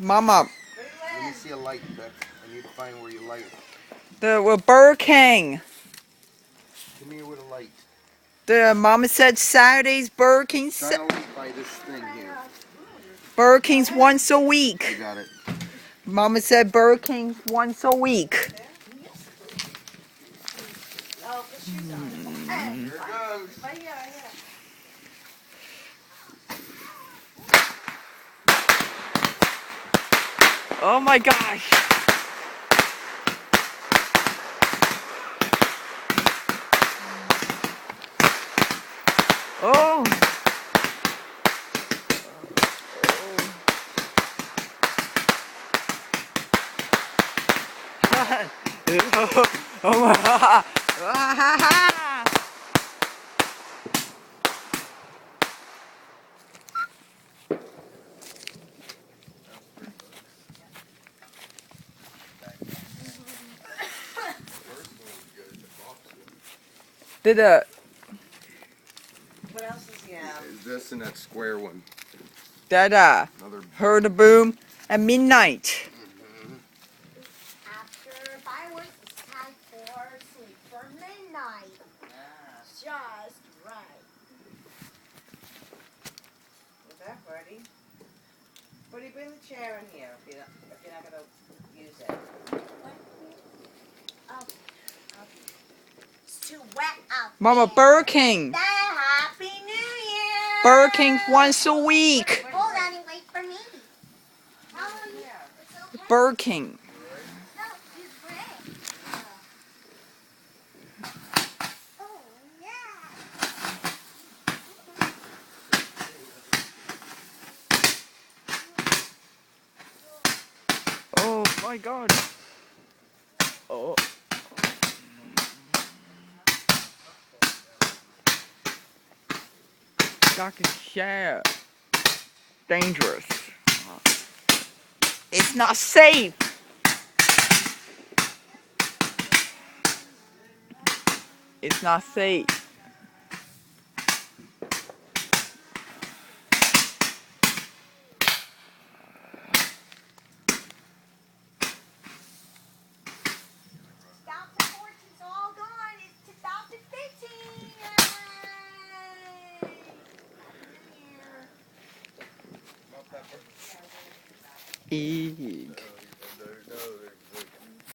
Mama, Let me see a light, Beck. I need to find where you light it. the Burger King. Come here with a light. The Mama said Saturdays Burger King. Shine a light by this thing here. Burger King's once a I week. got it. Mama said Burger King's once a week. Here it goes. Oh my gosh. Oh. Oh my. Did What else does he have? Is this and that square one? that Another. heard a boom at midnight. After fireworks, it's time for sleep for midnight. Just right. Is that Freddie? Freddie, bring the chair in here if you're not going to use it. Oh, it's too wet out Mama, there. Burger King. Happy New Year. Burger King's once a week. Hold on and wait for me. Oh, it's okay. Burger King. No, he's great. Oh, yeah. Oh my God. Oh. Dr. Share. Dangerous. It's not safe. It's not safe. Stop the porch is all gone. It's 2015. Yay. Happy New Year. Eek.